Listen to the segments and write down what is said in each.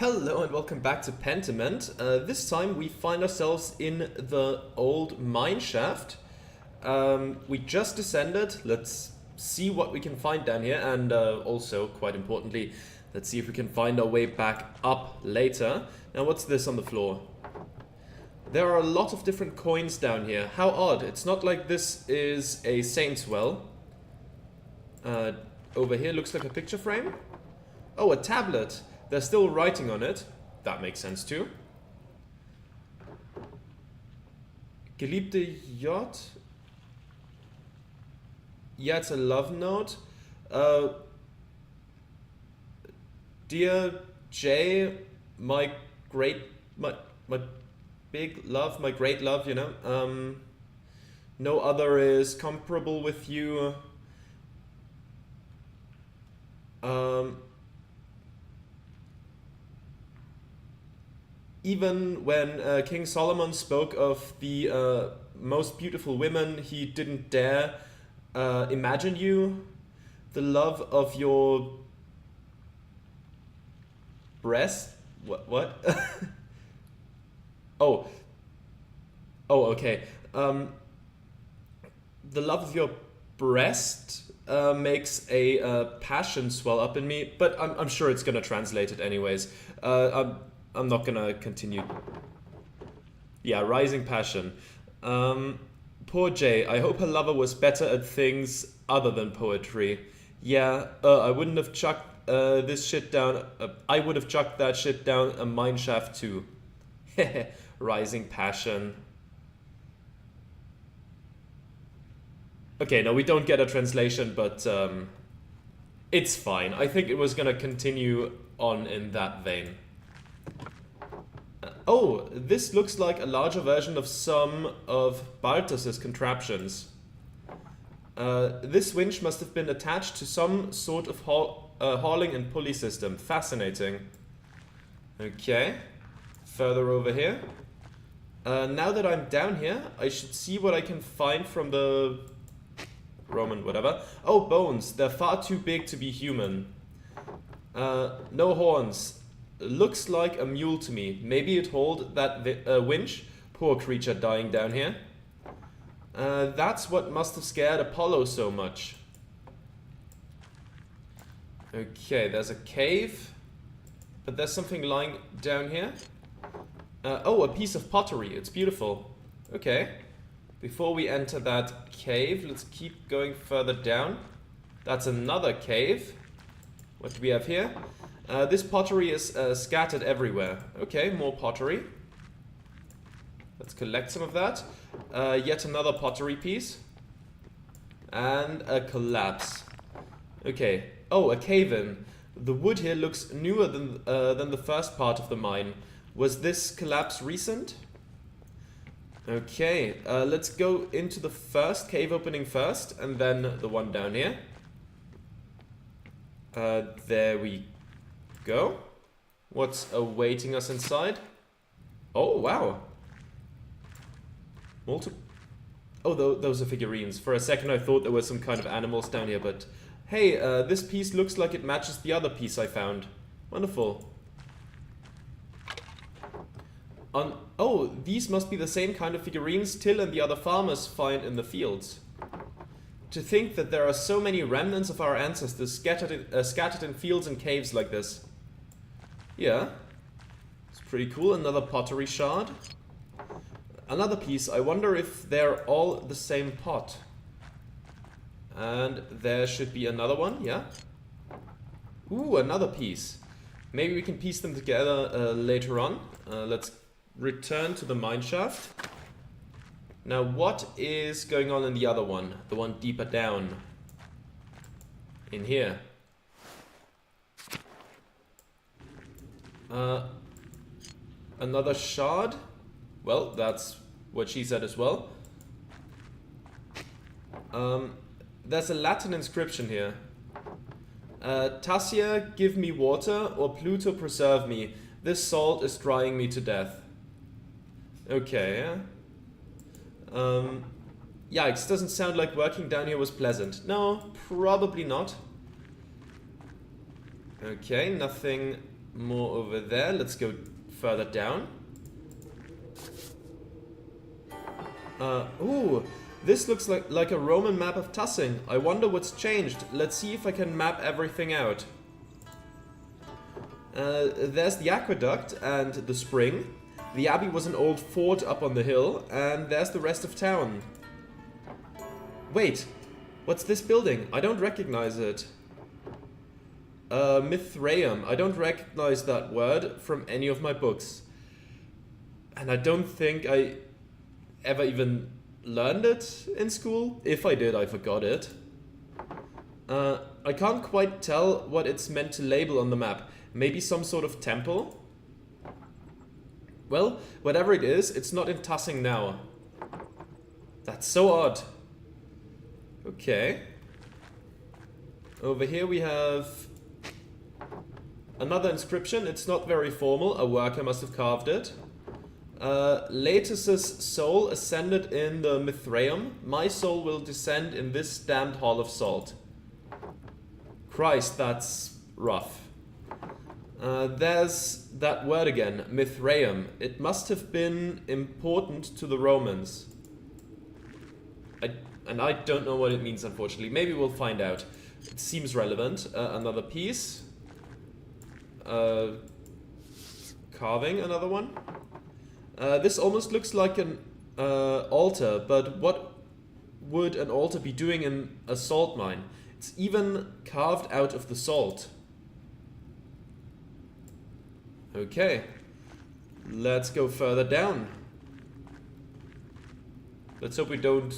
Hello and welcome back to Pentiment. This time we find ourselves in the old mine shaft. We just descended. Let's see what we can find down here, and also, quite importantly, let's see if we can find our way back up later. Now, what's this on the floor? There are a lot of different coins down here. How odd. It's not like this is a saint's well. Over here looks like a picture frame. Oh, a tablet. They're still writing on it. That makes sense too. Geliebte J. Yeah, it's a love note. Dear J, my big love, my great love, you know. No other is comparable with you. Even when King Solomon spoke of the most beautiful women, he didn't dare imagine you. The love of your breast? What? Oh. Oh, okay. The love of your breast makes a passion swell up in me, but I'm sure it's gonna translate it anyways. I'm not gonna continue. Yeah, rising passion. Poor Jay. I hope her lover was better at things other than poetry. Yeah, I wouldn't have chucked this shit down. I would have chucked that shit down a mine shaft too. Rising passion. Okay, no, we don't get a translation, but it's fine. I think it was gonna continue on in that vein. Oh, this looks like a larger version of some of Bartos's contraptions. This winch must have been attached to some sort of hauling and pulley system. Fascinating. Okay, further over here. Now that I'm down here, I should see what I can find from the Roman whatever. Oh, bones. They're far too big to be human. No horns. Looks like a mule to me. Maybe it hauled that winch. Poor creature dying down here. That's what must have scared Apollo so much. Okay, there's a cave. But there's something lying down here. Oh, a piece of pottery. It's beautiful. Okay. Before we enter that cave, let's keep going further down. That's another cave. What do we have here? This pottery is scattered everywhere. Okay, more pottery. Let's collect some of that. Yet another pottery piece. And a collapse. Okay. Oh, a cave-in. The wood here looks newer than the first part of the mine. Was this collapse recent? Okay, let's go into the first cave opening first, and then the one down here. There we go. What's awaiting us inside? Oh, wow. Oh, those are figurines. For a second I thought there were some kind of animals down here, but hey, this piece looks like it matches the other piece I found. Wonderful. Oh, these must be the same kind of figurines Till and the other farmers find in the fields. To think that there are so many remnants of our ancestors scattered in fields and caves like this. Yeah, it's pretty cool. Another pottery shard. Another piece. I wonder if they're all the same pot. And there should be another one, yeah. Ooh, another piece. Maybe we can piece them together later on. Let's return to the mine shaft. Now, what is going on in the other one? The one deeper down. In here. Another shard? Well, that's what she said as well. There's a Latin inscription here. Tassia, give me water, or Pluto preserve me. This salt is drying me to death. Okay, yikes, doesn't sound like working down here was pleasant. No, probably not. Okay, nothing more over there. Let's go further down. Ooh, this looks like a Roman map of Tassing. I wonder what's changed. Let's see if I can map everything out. There's the aqueduct and the spring. The abbey was an old fort up on the hill, and there's the rest of town. Wait, what's this building? I don't recognize it. Mithraeum. I don't recognize that word from any of my books. And I don't think I ever even learned it in school. If I did, I forgot it. I can't quite tell what it's meant to label on the map. Maybe some sort of temple? Well, whatever it is, it's not in Tassing now. That's so odd. Okay. Over here we have another inscription. It's not very formal. A worker must have carved it. Latus's soul ascended in the Mithraeum. My soul will descend in this damned hall of salt. Christ, that's rough. There's that word again, Mithraeum. It must have been important to the Romans. And I don't know what it means, unfortunately. Maybe we'll find out. It seems relevant. Another piece. Carving, another one. This almost looks like an altar, but what would an altar be doing in a salt mine? It's even carved out of the salt. Okay, let's go further down. Let's hope we don't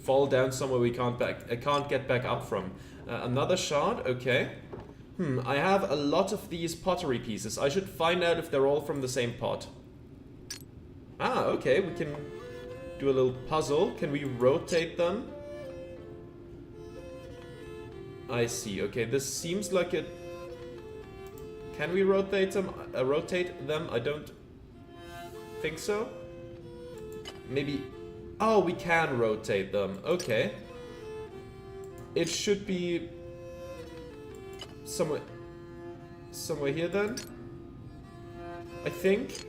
fall down somewhere we can't get back up from. Another shard, okay. I have a lot of these pottery pieces. I should find out if they're all from the same pot. Ah, okay, we can do a little puzzle. Can we rotate them? I see, okay, this seems like it. Can we rotate them? I don't think so. Maybe. Oh, we can rotate them. Okay. It should be somewhere here then. I think.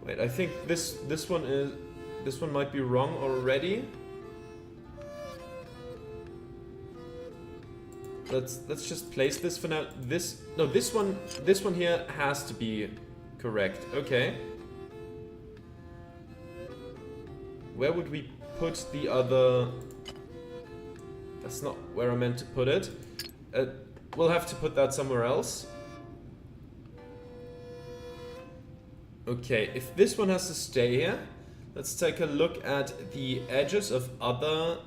Wait, I think this one might be wrong already. Let's just place this for now. This one here has to be correct. Okay. Where would we put the other? That's not where I meant to put it. We'll have to put that somewhere else. Okay, if this one has to stay here, let's take a look at the edges of other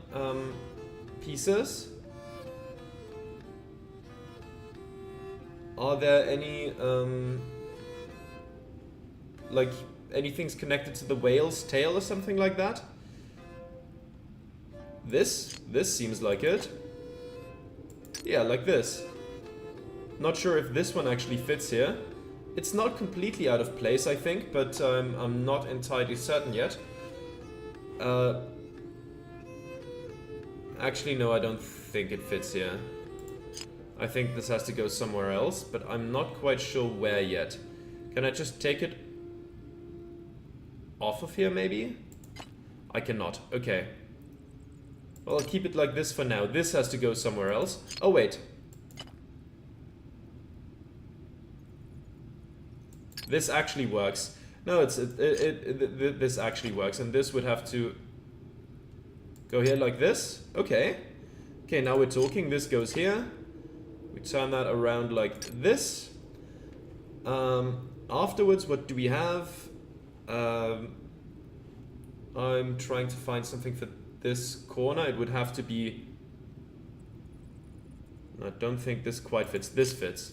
pieces. Are there any, like, anything's connected to the whale's tail or something like that? This seems like it. Yeah, like this. Not sure if this one actually fits here. It's not completely out of place, I think, but I'm not entirely certain yet. Actually, no, I don't think it fits here. I think this has to go somewhere else, but I'm not quite sure where yet. Can I just take it off of here, maybe? I cannot. Okay. Well, I'll keep it like this for now. This has to go somewhere else. Oh, wait. This actually works. No, this actually works, and this would have to go here like this. Okay. Okay, now we're talking. This goes here. We turn that around like this. Afterwards, what do we have? I'm trying to find something for this corner. It would have to be... I don't think this quite fits. This fits.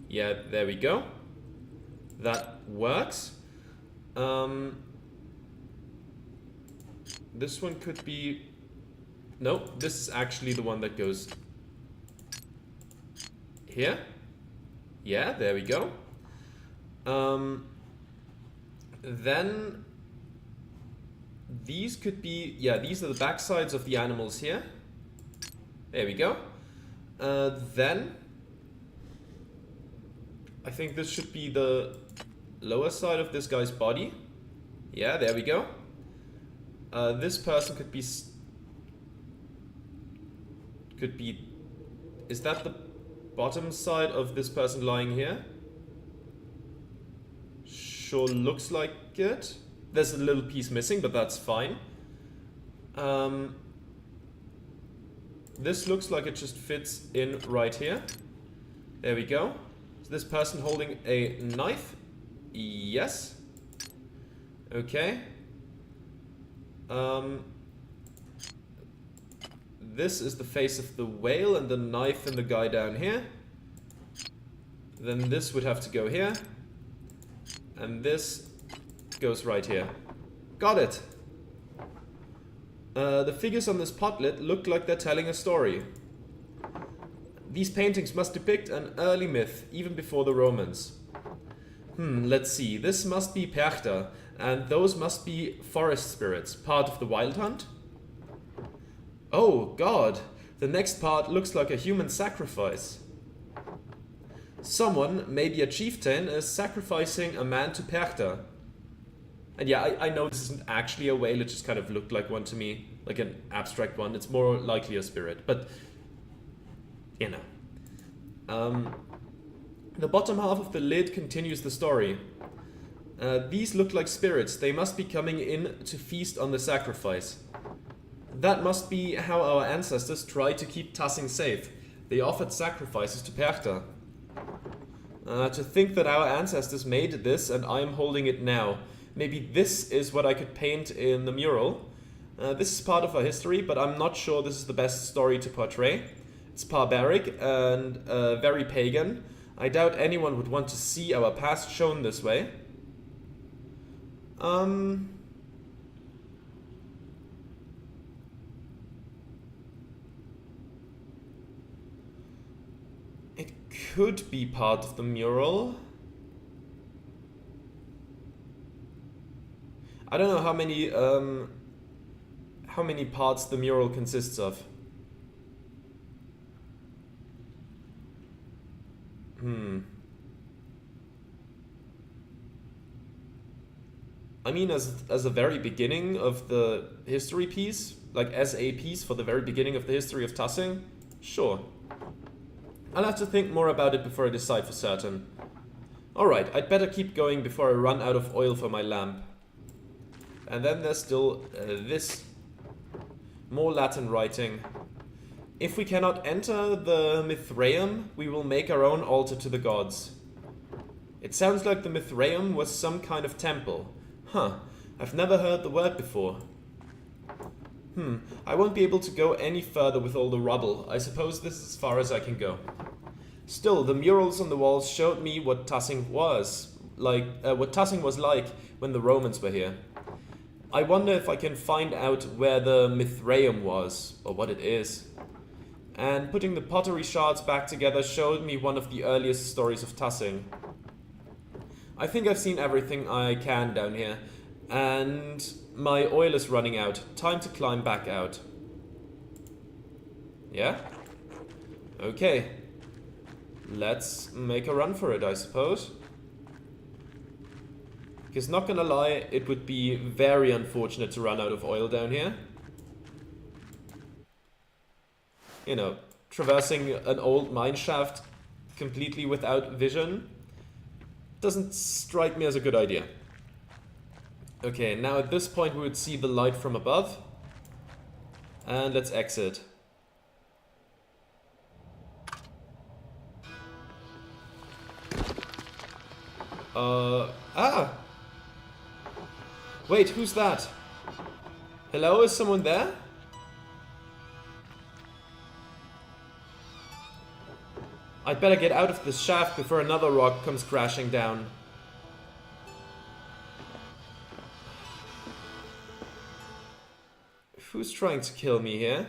Yeah, there we go. That works. This one could be... No, this is actually the one that goes... here. Yeah, there we go. Then these could be, yeah, these are the back sides of the animals here. There we go. Then I think this should be the lower side of this guy's body. Yeah, there we go. This person could be... Is that the bottom side of this person lying here? Sure looks like it. There's a little piece missing, but that's fine. This looks like it just fits in right here. There we go. Is this person holding a knife? Yes. Okay. This is the face of the whale and the knife and the guy down here. Then this would have to go here. And this goes right here. Got it. The figures on this potlet look like they're telling a story. These paintings must depict an early myth, even before the Romans. Let's see. This must be Perchta, and those must be forest spirits, part of the wild hunt. Oh, God. The next part looks like a human sacrifice. Someone, maybe a chieftain, is sacrificing a man to Perchta. And yeah, I know this isn't actually a whale, it just kind of looked like one to me. Like an abstract one. It's more likely a spirit, but... you know. The bottom half of the lid continues the story. These look like spirits. They must be coming in to feast on the sacrifice. That must be how our ancestors tried to keep Tassing safe. They offered sacrifices to Perchta. To think that our ancestors made this and I am holding it now. Maybe this is what I could paint in the mural. This is part of our history, but I'm not sure this is the best story to portray. It's barbaric and very pagan. I doubt anyone would want to see our past shown this way. It could be part of the mural. I don't know how many parts the mural consists of. I mean, as a very beginning of the history piece, like as a piece for the very beginning of the history of Tassing, sure. I'll have to think more about it before I decide for certain. Alright, I'd better keep going before I run out of oil for my lamp. And then there's still this. More Latin writing. If we cannot enter the Mithraeum, we will make our own altar to the gods. It sounds like the Mithraeum was some kind of temple. Huh, I've never heard the word before. I won't be able to go any further with all the rubble. I suppose this is as far as I can go. Still, the murals on the walls showed me what Tassing was like when the Romans were here. I wonder if I can find out where the Mithraeum was, or what it is. And putting the pottery shards back together showed me one of the earliest stories of Tassing. I think I've seen everything I can down here, and my oil is running out. Time to climb back out. Yeah? Okay. Let's make a run for it, I suppose. Because not gonna lie, it would be very unfortunate to run out of oil down here. You know, traversing an old mine shaft completely without vision doesn't strike me as a good idea. Okay, now at this point we would see the light from above. And let's exit. Wait, who's that? Hello, is someone there? I'd better get out of this shaft before another rock comes crashing down. Who's trying to kill me here?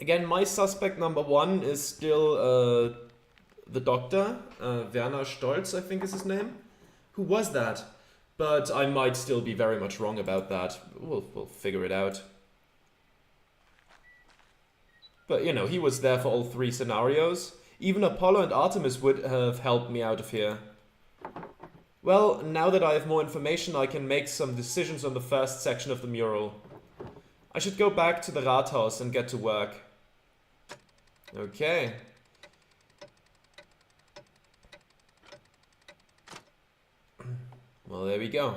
Again, my suspect number one is still the doctor, Werner Stolz, I think is his name. Who was that? But I might still be very much wrong about that. We'll figure it out. But, you know, he was there for all three scenarios. Even Apollo and Artemis would have helped me out of here. Well, now that I have more information, I can make some decisions on the first section of the mural. I should go back to the Rathaus and get to work. Okay. Well, there we go.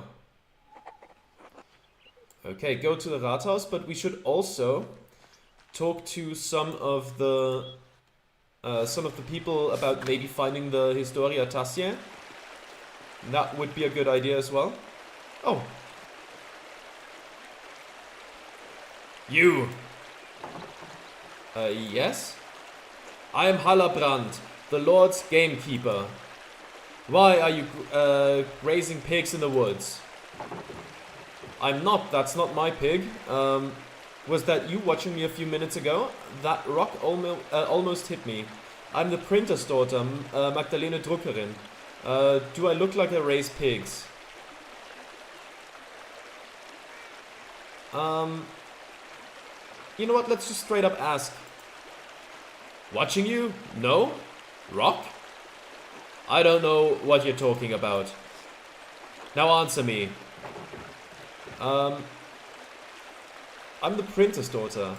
Okay, go to the Rathaus, but we should also talk to some of the people about maybe finding the Historia Tassiae. That would be a good idea as well. Oh. You. Yes? I am Hallerbrand, the Lord's gamekeeper. Why are you grazing pigs in the woods? I'm not, that's not my pig. Was that you watching me a few minutes ago? That rock almost hit me. I'm the printer's daughter, Magdalene Druckerin. Do I look like I raise pigs? You know what, let's just straight up ask. Watching you? No? Rock? I don't know what you're talking about. Now answer me. I'm the printer's daughter.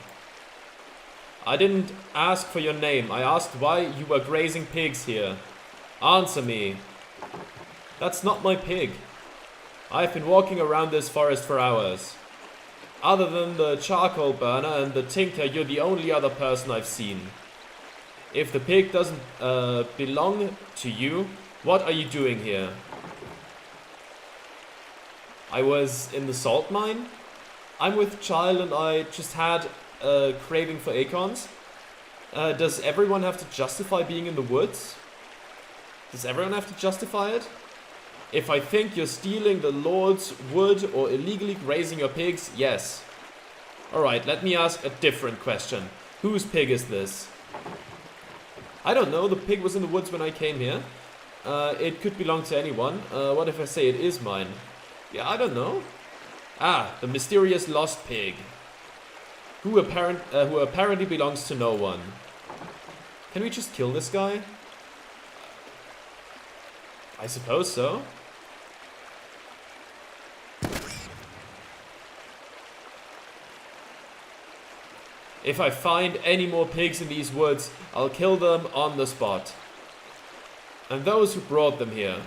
I didn't ask for your name. I asked why you were grazing pigs here. Answer me. That's not my pig. I've been walking around this forest for hours. Other than the charcoal burner and the tinker, you're the only other person I've seen. If the pig doesn't belong to you, what are you doing here? I was in the salt mine. I'm with child and I just had a craving for acorns. Does everyone have to justify being in the woods? Does everyone have to justify it? If I think you're stealing the Lord's wood or illegally grazing your pigs, yes. Alright, let me ask a different question. Whose pig is this? I don't know, the pig was in the woods when I came here. It could belong to anyone. What if I say it is mine? Yeah, I don't know. Ah, the mysterious lost pig. Who apparently belongs to no one. Can we just kill this guy? I suppose so. If I find any more pigs in these woods, I'll kill them on the spot. And those who brought them here.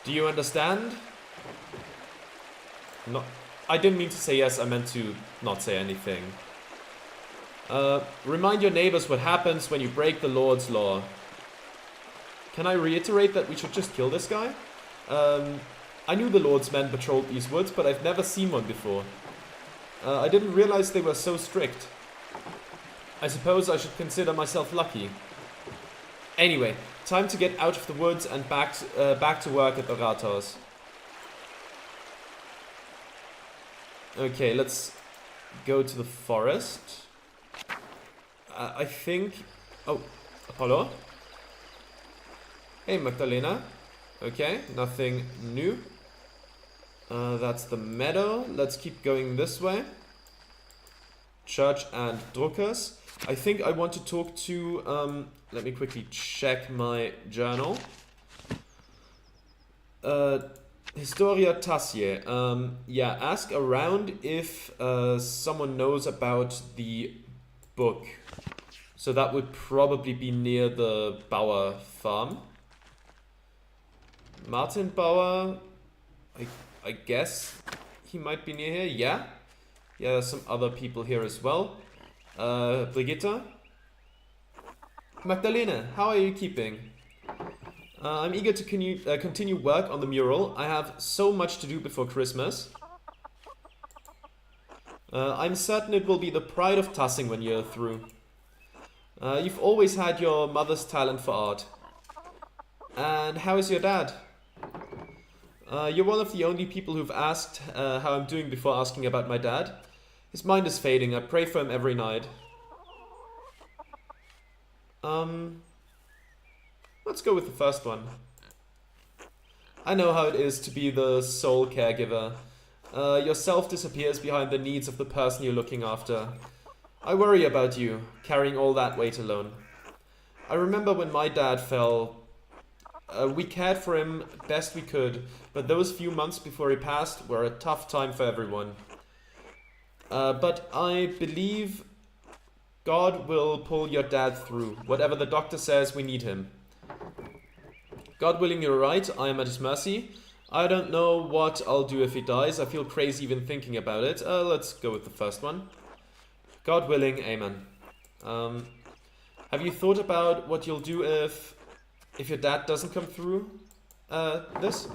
Do you understand? No, I didn't mean to say yes, I meant to not say anything. Remind your neighbors what happens when you break the Lord's law. Can I reiterate that we should just kill this guy? I knew the Lord's men patrolled these woods, but I've never seen one before. I didn't realize they were so strict. I suppose I should consider myself lucky. Anyway, time to get out of the woods and back to work at the Rathaus. Okay, let's go to the forest. I think... Oh, Apollo? Hey, Magdalena. Okay, nothing new. That's the meadow. Let's keep going this way. Church and Druckers. I think I want to talk to... let me quickly check my journal. Historia Tassiae. Yeah, ask around if someone knows about the book. So that would probably be near the Bauer farm. Martin Bauer, I guess he might be near here. Yeah, there's some other people here as well. Brigitte. Magdalena, how are you keeping? I'm eager to continue work on the mural. I have so much to do before Christmas. I'm certain it will be the pride of Tassing when you're through. You've always had your mother's talent for art. And how is your dad? You're one of the only people who've asked how I'm doing before asking about my dad. His mind is fading. I pray for him every night. Let's go with the first one. I know how it is to be the sole caregiver. Yourself disappears behind the needs of the person you're looking after. I worry about you, carrying all that weight alone. I remember when my dad fell. We cared for him best we could, but those few months before he passed were a tough time for everyone. But I believe God will pull your dad through. Whatever the doctor says, we need him. God willing, you're right. I am at his mercy. I don't know what I'll do if he dies. I feel crazy even thinking about it. Let's go with the first one. God willing, amen. Have you thought about what you'll do if your dad doesn't come through this?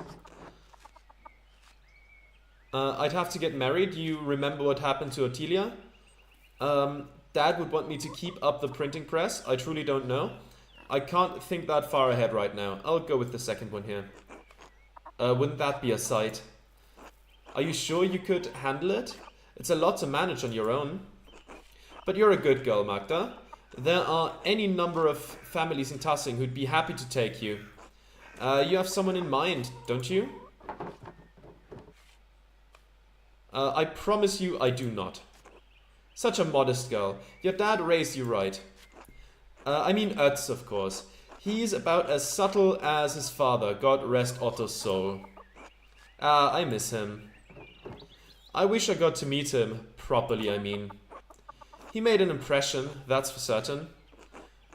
I'd have to get married. You remember what happened to Ottilia? Dad would want me to keep up the printing press. I truly don't know. I can't think that far ahead right now. I'll go with the second one here. Wouldn't that be a sight? Are you sure you could handle it? It's a lot to manage on your own. But you're a good girl, Magda. There are any number of families in Tassing who'd be happy to take you. You have someone in mind, don't you? I promise you I do not. Such a modest girl. Your dad raised you right. I mean Ötz, of course. He's about as subtle as his father, God rest Otto's soul. I miss him. I wish I got to meet him, properly I mean. He made an impression, that's for certain.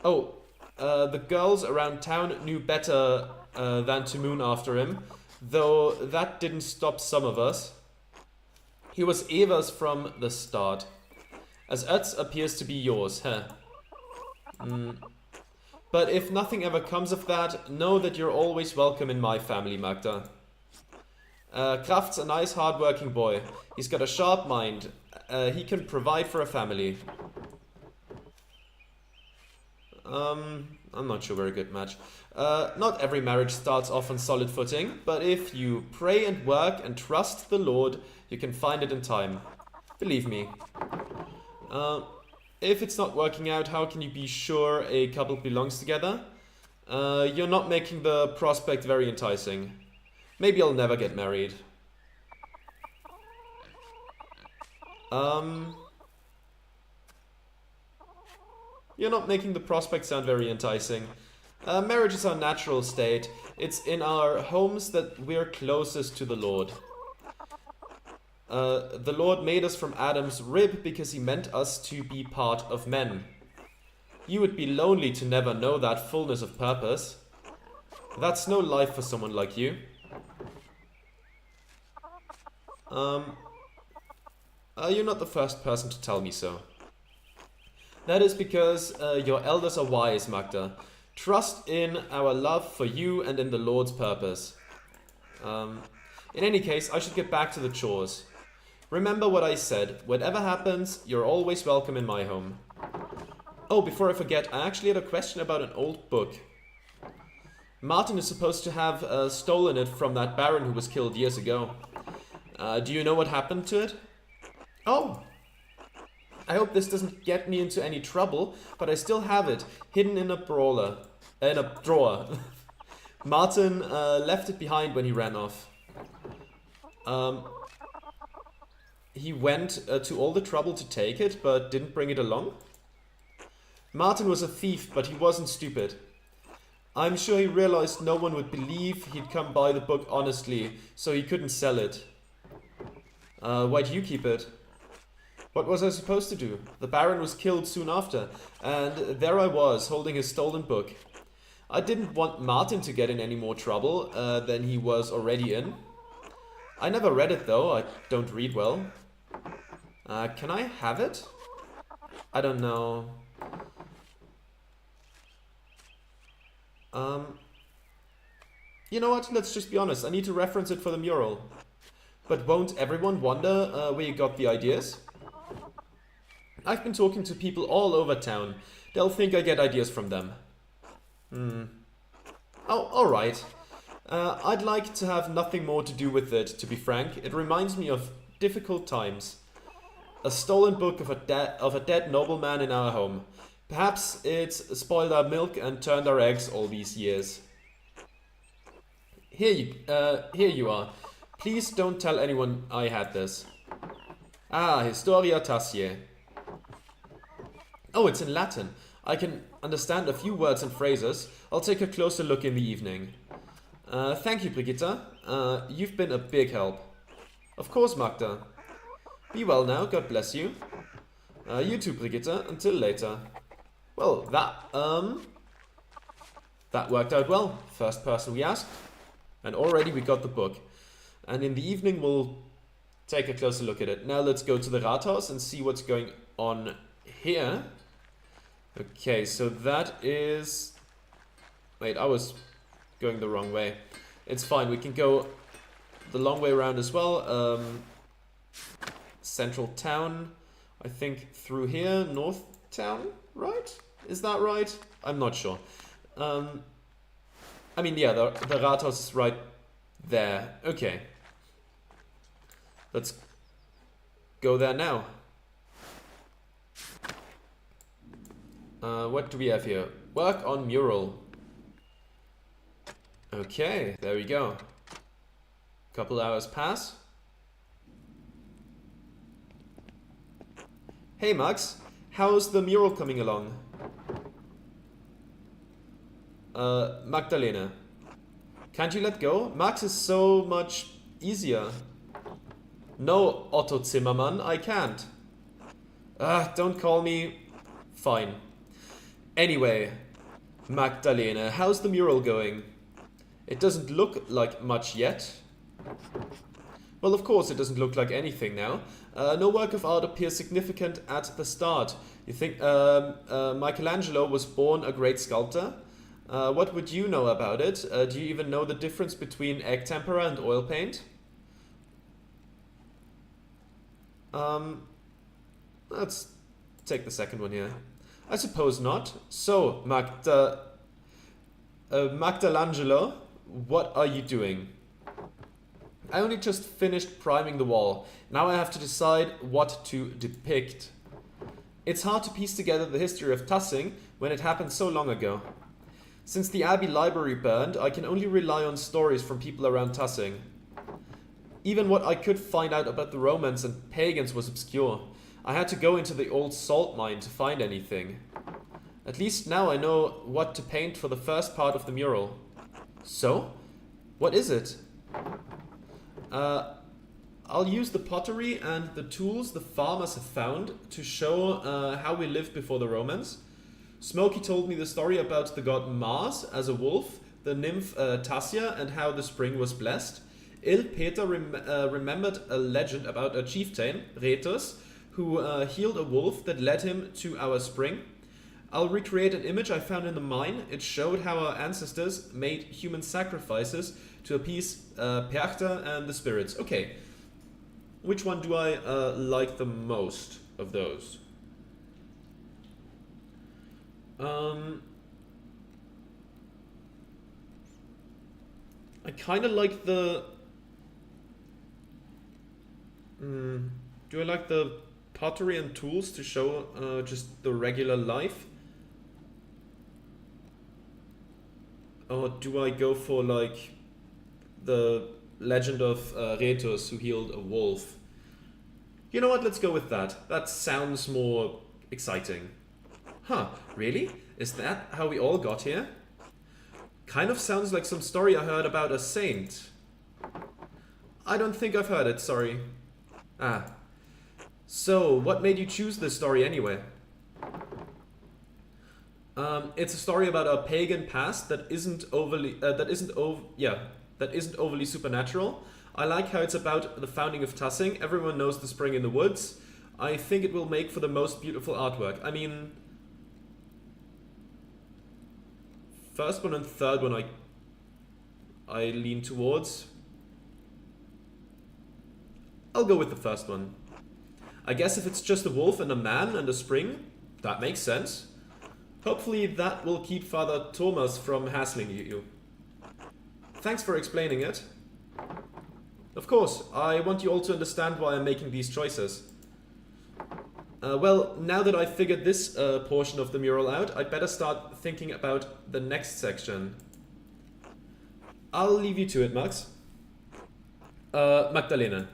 Oh, the girls around town knew better than to moon after him, though that didn't stop some of us. He was Eva's from the start. As Ötz appears to be yours, huh? But if nothing ever comes of that, know that you're always welcome in my family, Magda. Kraft's a nice, hard-working boy. He's got a sharp mind. He can provide for a family. I'm not sure we're a good match. Not every marriage starts off on solid footing, but if you pray and work and trust the Lord, you can find it in time. Believe me. If it's not working out, how can you be sure a couple belongs together? You're not making the prospect very enticing. Maybe I'll never get married. You're not making the prospect sound very enticing. Marriage is our natural state. It's in our homes that we're closest to the Lord. The Lord made us from Adam's rib because he meant us to be part of men. You would be lonely to never know that fullness of purpose. That's no life for someone like you. You're not the first person to tell me so. That is because your elders are wise, Magda. Trust in our love for you and in the Lord's purpose. In any case, I should get back to the chores. Remember what I said. Whatever happens, you're always welcome in my home. Oh, before I forget, I actually had a question about an old book. Martin is supposed to have stolen it from that baron who was killed years ago. Do you know what happened to it? Oh! I hope this doesn't get me into any trouble, but I still have it, hidden in a drawer. Martin left it behind when he ran off. He went to all the trouble to take it, but didn't bring it along? Martin was a thief, but he wasn't stupid. I'm sure he realized no one would believe he'd come by the book honestly, so he couldn't sell it. Why'd you keep it? What was I supposed to do? The Baron was killed soon after, and there I was, holding his stolen book. I didn't want Martin to get in any more trouble than he was already in. I never read it though, I don't read well. Can I have it? I don't know. You know what, let's just be honest, I need to reference it for the mural. But won't everyone wonder where you got the ideas? I've been talking to people all over town. They'll think I get ideas from them. Oh, alright. I'd like to have nothing more to do with it, to be frank. It reminds me of difficult times. A stolen book of a dead nobleman in our home. Perhaps it's spoiled our milk and turned our eggs all these years. Here you are. Please don't tell anyone I had this. Ah, Historia Tassier. Oh, it's in Latin. I can understand a few words and phrases. I'll take a closer look in the evening. Thank you, Brigitte. You've been a big help. Of course, Magda. Be well now, God bless you. You too, Brigitte. Until later. Well, that worked out well. First person we asked. And already we got the book. And in the evening we'll take a closer look at it. Now let's go to the Rathaus and see what's going on here. Okay, so that is... Wait, I was going the wrong way. It's fine, we can go the long way around as well. Central town, I think through here, North town, right? Is that right? I'm not sure. I mean, yeah, the Rathaus is right there. Okay. Let's go there now. What do we have here? Work on mural. Okay, there we go. Couple hours pass. Hey Max, how's the mural coming along? Magdalena. Can't you let go? Max is so much easier. No, Otto Zimmermann, I can't. Don't call me... Fine. Anyway, Magdalena, how's the mural going? It doesn't look like much yet. Well, of course it doesn't look like anything now. No work of art appears significant at the start. You think Michelangelo was born a great sculptor? What would you know about it? Do you even know the difference between egg tempera and oil paint? Let's take the second one here. I suppose not. So, Michelangelo, what are you doing? I only just finished priming the wall. Now I have to decide what to depict. It's hard to piece together the history of Tassing when it happened so long ago. Since the Abbey library burned, I can only rely on stories from people around Tassing. Even what I could find out about the Romans and pagans was obscure. I had to go into the old salt mine to find anything. At least now I know what to paint for the first part of the mural. So, what is it? I'll use the pottery and the tools the farmers have found to show how we lived before the Romans. Smokey told me the story about the god Mars as a wolf, the nymph Tassia, and how the spring was blessed. Il Peter remembered a legend about a chieftain, Rhetus, who healed a wolf that led him to our spring. I'll recreate an image I found in the mine. It showed how our ancestors made human sacrifices to appease Perchta and the spirits. Okay, which one do I like the most of those? I kind of like the... do I like the pottery and tools to show just the regular life? Or do I go for like the legend of Rhetus who healed a wolf? You know what, let's go with that. That sounds more exciting. Huh, really? Is that how we all got here? Kind of sounds like some story I heard about a saint. I don't think I've heard it, sorry. Ah. So, what made you choose this story anyway? It's a story about a pagan past that isn't overly supernatural. I like how it's about the founding of Tassing. Everyone knows the spring in the woods. I think it will make for the most beautiful artwork. I mean, first one and third one I lean towards. I'll go with the first one. I guess if it's just a wolf and a man and a spring, that makes sense. Hopefully that will keep Father Thomas from hassling you. Thanks for explaining it. Of course, I want you all to understand why I'm making these choices. Well, now that I've figured this portion of the mural out, I'd better start thinking about the next section. I'll leave you to it, Max. Magdalena.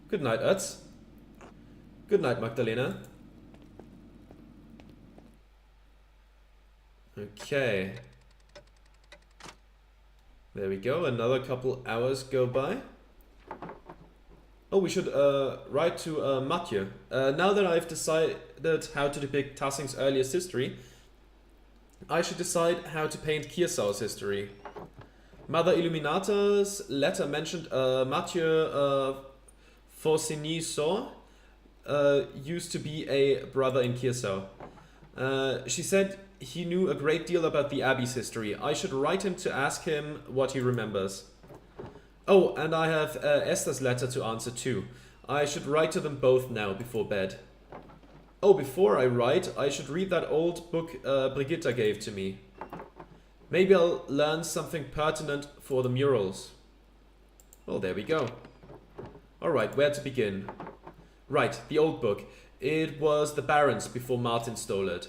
Good night, Utz. Good night, Magdalena. Okay. There we go. Another couple hours go by. Oh, we should write to Mathieu. Now that I've decided how to depict Tassing's earliest history, I should decide how to paint Kirsau's history. Mother Illuminata's letter mentioned Mathieu Faucigny-Sor used to be a brother in Kirsau. She said he knew a great deal about the Abbey's history. I should write him to ask him what he remembers. Oh, and I have Esther's letter to answer too. I should write to them both now before bed. Oh, before I write, I should read that old book Brigitta gave to me. Maybe I'll learn something pertinent for the murals. Well, there we go. Alright, where to begin? Right, the old book. It was the Baron's before Martin stole it.